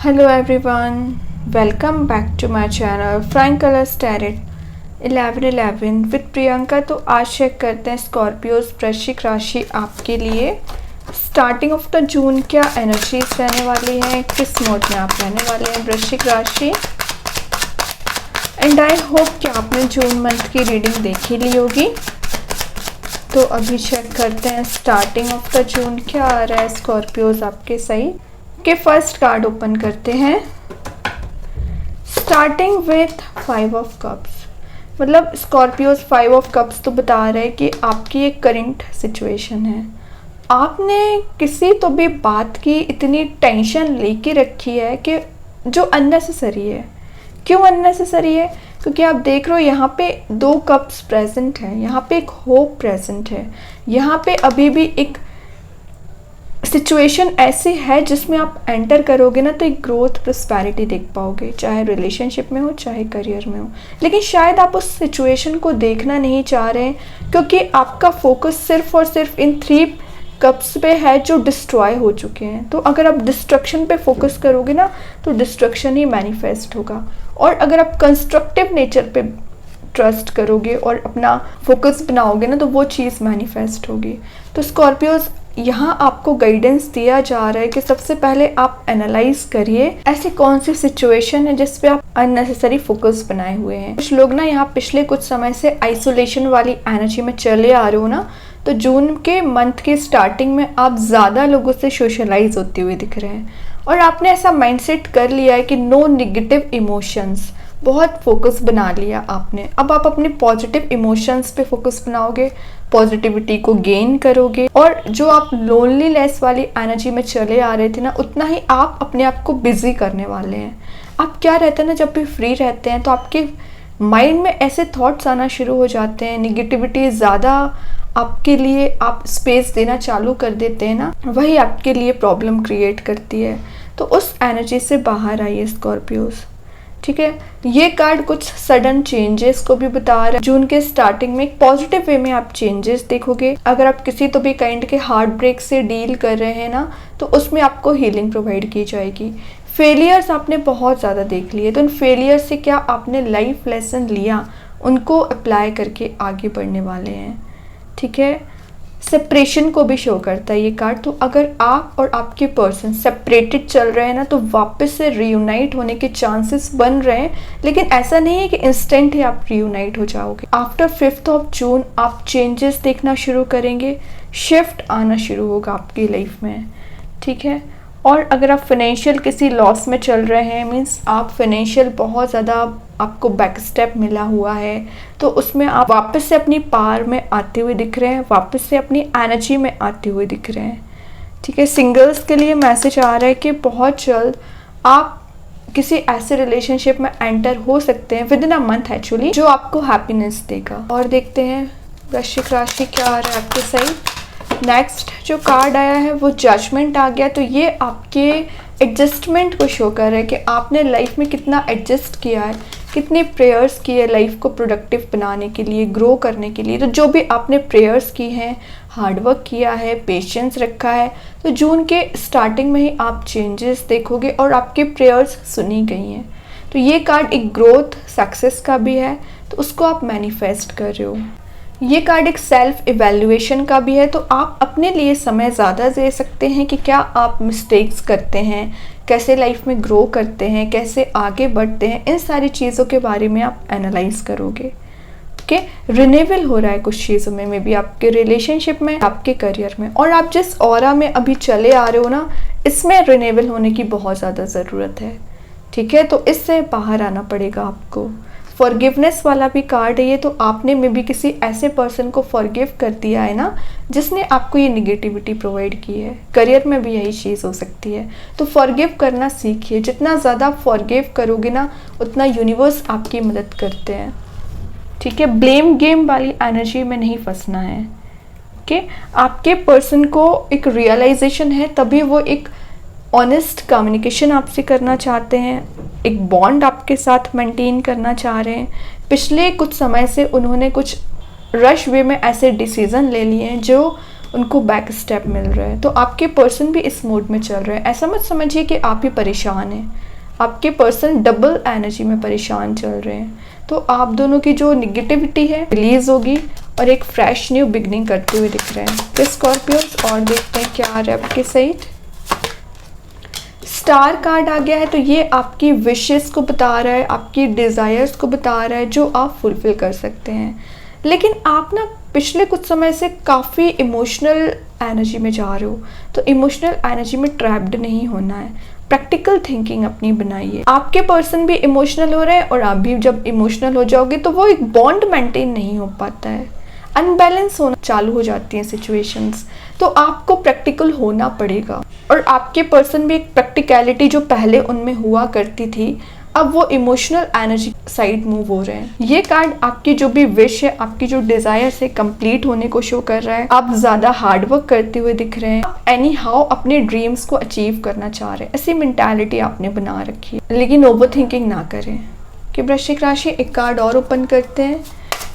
Hello everyone, welcome back to my channel Frank Colors Tarot 1111 with Priyanka. तो आज check करते हैं स्कॉर्पियोज वृश्चिक राशि आपके लिए स्टार्टिंग ऑफ द जून क्या एनर्जीज रहने वाली हैं, किस मोड में आप रहने वाले हैं वृश्चिक राशि। एंड आई होप कि आपने जून मंथ की रीडिंग देख ही ली होगी। तो अभी चेक करते हैं स्टार्टिंग ऑफ द जून क्या आ रहा है स्कॉर्पियोज आपके सही के। फर्स्ट कार्ड ओपन करते हैं स्टार्टिंग विथ 5 ऑफ कप्स। मतलब स्कॉर्पियोज 5 ऑफ कप्स तो बता रहे हैं कि आपकी एक करंट सिचुएशन है। आपने किसी तो भी बात की इतनी टेंशन लेके रखी है कि जो अननेसेसरी है। क्यों अननेसेसरी है? क्योंकि आप देख रहे हो यहाँ पे 2 कप्स प्रेजेंट है, यहाँ पे एक होप प्रेजेंट है, यहाँ पे अभी भी एक सिचुएशन ऐसी है जिसमें आप एंटर करोगे ना तो एक ग्रोथ प्रॉस्पेरिटी देख पाओगे, चाहे रिलेशनशिप में हो चाहे करियर में हो। लेकिन शायद आप उस सिचुएशन को देखना नहीं चाह रहे हैं क्योंकि आपका फोकस सिर्फ और सिर्फ इन 3 कप्स पे है जो डिस्ट्रॉय हो चुके हैं। तो अगर आप डिस्ट्रक्शन पे फोकस करोगे ना तो डिस्ट्रक्शन ही मैनिफेस्ट होगा, और अगर आप कंस्ट्रक्टिव नेचर पे ट्रस्ट करोगे और अपना फोकस बनाओगे ना तो वो चीज़ मैनिफेस्ट होगी। तो स्कॉर्पियोज यहाँ आपको गाइडेंस दिया जा रहा है कि सबसे पहले आप एनालाइज करिए ऐसी कौन सी सिचुएशन है जिस पे आप अननेसेसरी फोकस बनाए हुए हैं। कुछ लोग ना यहाँ पिछले कुछ समय से आइसोलेशन वाली एनर्जी में चले आ रहे हो ना, तो जून के मंथ के स्टार्टिंग में आप ज़्यादा लोगों से सोशलाइज होते हुए दिख रहे हैं और आपने ऐसा माइंडसेट कर लिया है कि नो नेगेटिव इमोशंस, बहुत फोकस बना लिया आपने। अब आप अपने पॉजिटिव इमोशंस पे फोकस बनाओगे, पॉजिटिविटी को गेन करोगे, और जो आप लोनलीनेस वाली एनर्जी में चले आ रहे थे ना उतना ही आप अपने आप को बिजी करने वाले हैं। आप क्या रहते हैं ना, जब भी फ्री रहते हैं तो आपके माइंड में ऐसे थॉट्स आना शुरू हो जाते हैं, निगेटिविटी ज़्यादा आपके लिए आप स्पेस देना चालू कर देते हैं ना, वही आपके लिए प्रॉब्लम क्रिएट करती है। तो उस एनर्जी से बाहर आइए स्कॉर्पियोज, ठीक है। ये कार्ड कुछ सडन चेंजेस को भी बता रहा है। जून के स्टार्टिंग में एक पॉजिटिव वे में आप चेंजेस देखोगे। अगर आप किसी तो भी काइंड के हार्ट ब्रेक से डील कर रहे हैं ना तो उसमें आपको हीलिंग प्रोवाइड की जाएगी। फेलियर्स आपने बहुत ज़्यादा देख लिए, तो उन फेलियर्स से क्या आपने लाइफ लेसन लिया, उनको अप्लाई करके आगे बढ़ने वाले हैं, ठीक है। सेपरेशन को भी शो करता है ये कार्ड। तो अगर आप और आपके पर्सन सेपरेटेड चल रहे हैं ना तो वापस से रीयूनाइट होने के चांसेस बन रहे हैं, लेकिन ऐसा नहीं है कि इंस्टेंट ही आप रीयूनाइट हो जाओगे। आफ्टर 5 ऑफ जून आप चेंजेस देखना शुरू करेंगे, शिफ्ट आना शुरू होगा आपकी लाइफ में, ठीक है। और अगर आप फाइनेंशियल किसी लॉस में चल रहे हैं, मीन्स आप फाइनेंशियल बहुत ज़्यादा आपको बैक स्टेप मिला हुआ है, तो उसमें आप वापस से अपनी पार में आते हुए दिख रहे हैं, वापस से अपनी एनर्जी में आते हुए दिख रहे हैं, ठीक है। सिंगल्स के लिए मैसेज आ रहा है कि बहुत जल्द आप किसी ऐसे रिलेशनशिप में एंटर हो सकते हैं with in a month actually, जो आपको हैप्पीनेस देगा। और देखते हैं वृश्चिक राशि क्या आ रहा है आपके सही। नेक्स्ट जो कार्ड आया है वो जजमेंट आ गया। तो ये आपके एडजस्टमेंट को शो कर रहा है कि आपने लाइफ में कितना एडजस्ट किया है, कितने प्रेयर्स किए लाइफ को प्रोडक्टिव बनाने के लिए, ग्रो करने के लिए। तो जो भी आपने प्रेयर्स की हैं, हार्डवर्क किया है, पेशेंस रखा है, तो जून के स्टार्टिंग में ही आप चेंजेस देखोगे और आपके प्रेयर्स सुनी गई हैं। तो ये कार्ड एक ग्रोथ सक्सेस का भी है, तो उसको आप मैनिफेस्ट कर रहे हो। ये कार्ड एक सेल्फ इवैल्यूएशन का भी है, तो आप अपने लिए समय ज़्यादा दे सकते हैं कि क्या आप मिस्टेक्स करते हैं, कैसे लाइफ में ग्रो करते हैं, कैसे आगे बढ़ते हैं, इन सारी चीज़ों के बारे में आप एनालाइज करोगे, ओके। रिन्यूअल हो रहा है कुछ चीज़ों में, मे बी आपके रिलेशनशिप में, आपके करियर में, और आप जिस ऑरा में अभी चले आ रहे हो ना इसमें रिन्यूअल होने की बहुत ज़्यादा ज़रूरत है, ठीक है। तो इससे बाहर आना पड़ेगा आपको। फॉरगिवनेस वाला भी कार्ड है ये, तो आपने मे बी किसी ऐसे पर्सन को फॉरगिव कर दिया है ना जिसने आपको ये निगेटिविटी प्रोवाइड की है। करियर में भी यही चीज़ हो सकती है, तो फॉरगिव करना सीखिए। जितना ज़्यादा फॉरगिव करोगे ना उतना यूनिवर्स आपकी मदद करते हैं, ठीक है। ब्लेम गेम वाली एनर्जी में नहीं फंसना है, ओके। आपके पर्सन को एक रियलाइजेशन है, तभी वो एक ऑनेस्ट कम्युनिकेशन आपसे करना चाहते हैं, एक बॉन्ड आपके साथ मेंटेन करना चाह रहे हैं। पिछले कुछ समय से उन्होंने कुछ रश वे में ऐसे डिसीज़न ले लिए हैं जो उनको बैक स्टेप मिल रहा है। तो आपके पर्सन भी इस मोड में चल रहे हैं। ऐसा मत समझिए कि आप ही परेशान हैं, आपके पर्सन डबल एनर्जी में परेशान चल रहे हैं। तो आप दोनों की जो निगेटिविटी है रिलीज होगी और एक फ्रेश न्यू बिगनिंग करते हुए दिख रहे हैं। तो स्कॉर्पियोस और देखते हैं क्या आ रहा है आपके साइड। स्टार कार्ड आ गया है, तो ये आपकी विशेस को बता रहा है, आपकी डिज़ायर्स को बता रहा है जो आप फुलफिल कर सकते हैं। लेकिन आप ना पिछले कुछ समय से काफ़ी इमोशनल एनर्जी में जा रहे हो, तो इमोशनल एनर्जी में ट्रैप्ड नहीं होना है। प्रैक्टिकल थिंकिंग अपनी बनाइए। आपके पर्सन भी इमोशनल हो रहे हैं और आप भी जब इमोशनल हो जाओगे तो वो एक बॉन्ड मेंटेन नहीं हो पाता है, अनबैलेंस होना चालू हो जाती हैं सिचुएशंस। तो आपको प्रैक्टिकल होना पड़ेगा। और आपके पर्सन भी एक प्रैक्टिकलिटी जो पहले उनमें हुआ करती थी, अब वो इमोशनल एनर्जी साइड मूव हो रहे हैं। ये कार्ड आपकी जो भी विश है, आपकी जो डिजायर है कंप्लीट होने को शो कर रहा है। आप ज्यादा हार्ड वर्क करते हुए दिख रहे हैं, एनी हाउ अपने ड्रीम्स को अचीव करना चाह रहे हैं। ऐसी मेंटालिटी आपने बना रखी है, लेकिन ओवर थिंकिंग ना करें। कि वृश्चिक राशि एक कार्ड और ओपन करते हैं।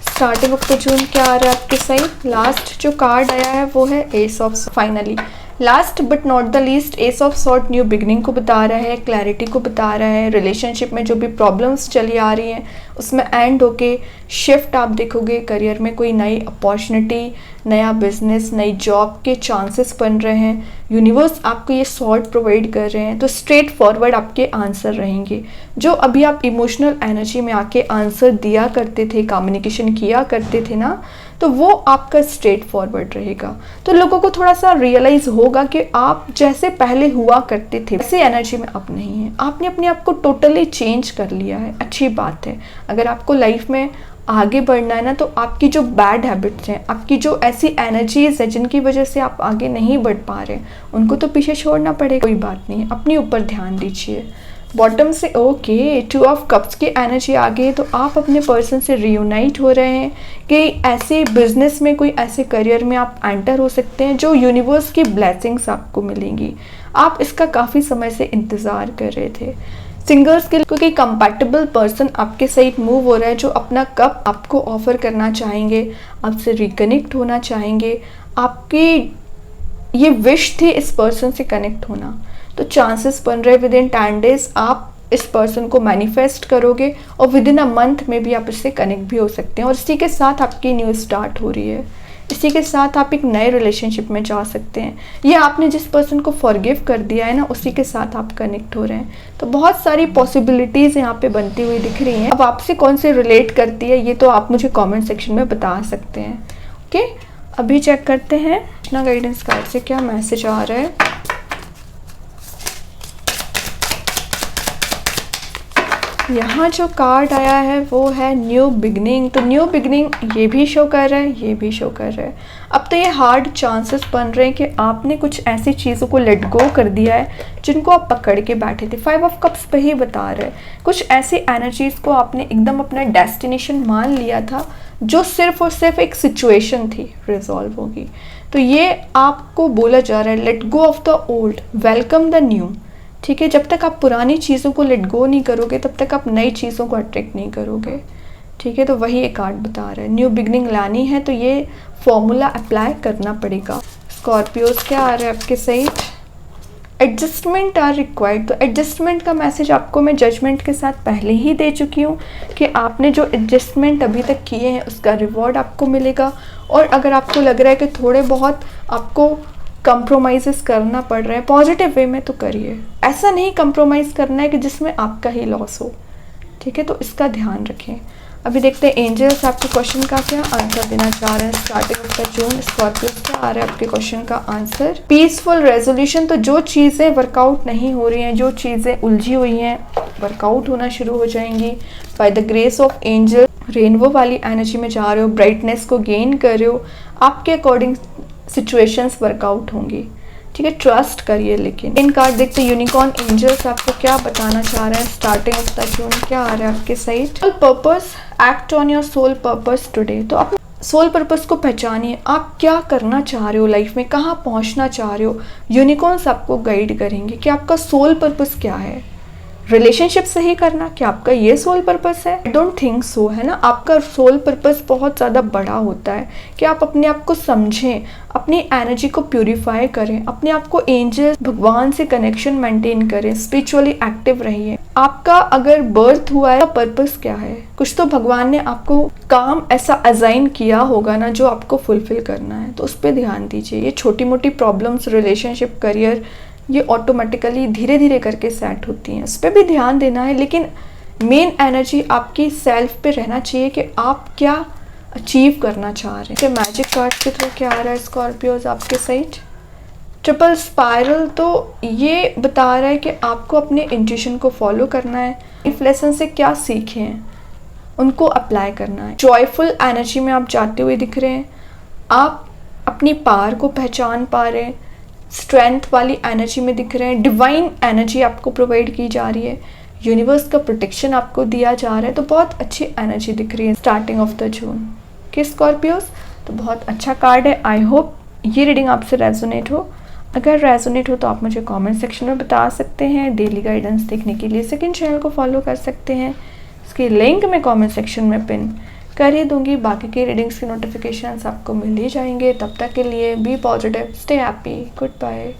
स्टार्टिंग ऑफ द जून क्या आ रहा है आपके साइड। लास्ट जो कार्ड आया है वो है S of, finally last but not the least S of sort new beginning को बता रहा है, क्लैरिटी को बता रहा है। रिलेशनशिप में जो भी प्रॉब्लम्स चली आ रही हैं उसमें एंड होके शिफ्ट आप देखोगे। करियर में कोई नई अपॉर्चुनिटी, नया बिजनेस, नई जॉब के चांसेस बन रहे हैं। यूनिवर्स आपको ये सॉर्ट प्रोवाइड कर रहे हैं। तो स्ट्रेट फॉरवर्ड आपके आंसर रहेंगे। जो अभी आप इमोशनल एनर्जी में आके आंसर दिया करते थे, कम्युनिकेशन किया करते थे ना, तो वो आपका स्ट्रेट फॉरवर्ड रहेगा। तो लोगों को थोड़ा सा रियलाइज होगा कि आप जैसे पहले हुआ करते थे वैसे एनर्जी में अब नहीं है। आपने अपने आप को टोटली चेंज कर लिया है, अच्छी बात है। अगर आपको लाइफ में आगे बढ़ना है ना, तो आपकी जो बैड हैबिट्स हैं, आपकी जो ऐसी एनर्जीज है जिनकी वजह से आप आगे नहीं बढ़ पा रहे, उनको तो पीछे छोड़ना पड़ेगा। कोई बात नहीं है, अपने ऊपर ध्यान दीजिए। बॉटम से ओके, 2 ऑफ कप्स की एनर्जी आ गई, तो आप अपने पर्सन से रियूनाइट हो रहे हैं कि ऐसे बिजनेस में, कोई ऐसे करियर में आप एंटर हो सकते हैं जो यूनिवर्स की ब्लेसिंग्स आपको मिलेंगी। आप इसका काफ़ी समय से इंतज़ार कर रहे थे। सिंगर्स के लिए क्योंकि कंपैटिबल पर्सन आपके साइड मूव हो रहा है, जो अपना कप आपको ऑफर करना चाहेंगे, आपसे रिकनेक्ट होना चाहेंगे। आपकी ये विश थी इस पर्सन से कनेक्ट होना, तो चांसेस बन रहे विद इन 10 डेज आप इस पर्सन को मैनिफेस्ट करोगे और विद इन अ मंथ में भी आप इससे कनेक्ट भी हो सकते हैं। और इसी के साथ आपकी न्यू स्टार्ट हो रही है, इसी के साथ आप एक नए रिलेशनशिप में जा सकते हैं। ये आपने जिस पर्सन को फॉरगिव कर दिया है ना, उसी के साथ आप कनेक्ट हो रहे हैं। तो बहुत सारी पॉसिबिलिटीज़ यहाँ पे बनती हुई दिख रही हैं। अब आपसे कौन से रिलेट करती है ये तो आप मुझे कमेंट सेक्शन में बता सकते हैं। ओके, अभी चेक करते हैं कृष्णा गाइडेंस कार्ड से क्या मैसेज आ रहा है। यहाँ जो कार्ड आया है वो है न्यू बिगनिंग। तो न्यू बिगनिंग ये भी शो कर रहा है, ये भी शो कर रहा है। अब तो ये हार्ड चांसेस बन रहे हैं कि आपने कुछ ऐसी चीज़ों को लेट गो कर दिया है जिनको आप पकड़ के बैठे थे। 5 ऑफ कप्स पे ही बता रहे हैं कुछ ऐसी एनर्जीज़ को आपने एकदम अपना डेस्टिनेशन मान लिया था, जो सिर्फ और सिर्फ एक सिचुएशन थी, रिजॉल्व होगी। तो ये आपको बोला जा रहा है let go of the old, welcome the new. ठीक है, जब तक आप पुरानी चीज़ों को लेट गो नहीं करोगे तब तक आप नई चीज़ों को अट्रैक्ट नहीं करोगे। ठीक है, तो वही एक कार्ड बता रहा है न्यू बिगनिंग लानी है, तो ये फॉर्मूला अप्लाई करना पड़ेगा। स्कॉर्पियोज क्या आ रहा है आपके साइड। Adjustment are required. तो एडजस्टमेंट का मैसेज आपको मैं जजमेंट के साथ पहले ही दे चुकी हूँ कि आपने जो एडजस्टमेंट अभी तक किए हैं उसका रिवॉर्ड आपको मिलेगा। और अगर आपको लग रहा है कि थोड़े बहुत आपको कंप्रोमाइज़ करना पड़ रहा है, पॉजिटिव वे में तो करिए। ऐसा नहीं कंप्रोमाइज़ करना है कि जिसमें आपका ही लॉस हो। ठीक है, तो इसका ध्यान रखें। अभी देखते हैं एंजल्स आपके क्वेश्चन का क्या आंसर देना चाह रहे हैं। Starting of the June Scorpio क्या आ रहा है आपके क्वेश्चन का आंसर। Peaceful resolution. तो जो चीज़ें वर्कआउट नहीं हो रही हैं, जो चीज़ें उलझी हुई हैं, वर्कआउट होना शुरू हो जाएंगी by the grace of angel. Rainbow वाली एनर्जी में जा रहे हो, ब्राइटनेस को गेन कर रहे हो, आपके अकॉर्डिंग सिचुएशंस वर्कआउट होंगी। ठीक है, ट्रस्ट करिए। लेकिन इन कार्ड देखते यूनिकॉर्न एंजल्स आपको क्या बताना चाह रहे हैं। स्टार्टिंग ऑफ द जून क्या आ रहा है आपके side. Soul purpose, act on your soul purpose today. तो अपने सोल पर्पस को पहचानिए, आप क्या करना चाह रहे हो लाइफ में, कहाँ पहुँचना चाह रहे हो। यूनिकॉर्न्स आपको गाइड करेंगे कि आपका सोल पर्पस क्या है। रिलेशनशिप सही करना, क्या आपका ये सोल पर्पस है? आई डोंट थिंक सो, है ना। आपका सोल पर्पस बहुत ज़्यादा बड़ा होता है कि आप अपने आप को समझें, अपनी एनर्जी को प्यूरिफाई करें, अपने आप को एंजल भगवान से कनेक्शन मेंटेन करें, स्पिरिचुअली एक्टिव रहिए। आपका अगर बर्थ हुआ है, पर्पस क्या है? कुछ तो भगवान ने आपको काम ऐसा असाइन किया होगा ना जो आपको फुलफिल करना है, तो उस पर ध्यान दीजिए। ये छोटी मोटी प्रॉब्लम्स, रिलेशनशिप, करियर, ये ऑटोमेटिकली धीरे धीरे करके सेट होती हैं, उस पर भी ध्यान देना है। लेकिन मेन एनर्जी आपकी सेल्फ पे रहना चाहिए कि आप क्या अचीव करना चाह रहे हैं। मैजिक कार्ड की तरह क्या आ रहा है स्कॉर्पियोज आपके साइड? ट्रिपल स्पाइरल, तो ये बता रहा है कि आपको अपने इंट्यूशन को फॉलो करना है, इस लेसन से क्या सीखे हैं उनको अप्लाई करना है। जॉयफुल एनर्जी में आप जाते हुए दिख रहे हैं, आप अपनी पावर को पहचान पा रहे हैं, स्ट्रेंथ वाली एनर्जी में दिख रहे हैं, डिवाइन एनर्जी आपको प्रोवाइड की जा रही है, यूनिवर्स का प्रोटेक्शन आपको दिया जा रहा है, तो बहुत अच्छी एनर्जी दिख रही है स्टार्टिंग ऑफ द जून के स्कॉर्पियोज। तो बहुत अच्छा कार्ड है। आई होप ये रीडिंग आपसे रेजोनेट हो। अगर रेजोनेट हो तो आप मुझे कमेंट सेक्शन में बता सकते हैं। डेली गाइडेंस देखने के लिए सेकंड चैनल को फॉलो कर सकते हैं, इसकी लिंक मैं कमेंट सेक्शन में पिन कर ही दूंगी। बाकी की रीडिंग्स की नोटिफिकेशंस आपको मिल ही जाएंगे। तब तक के लिए be positive, stay happy, good bye.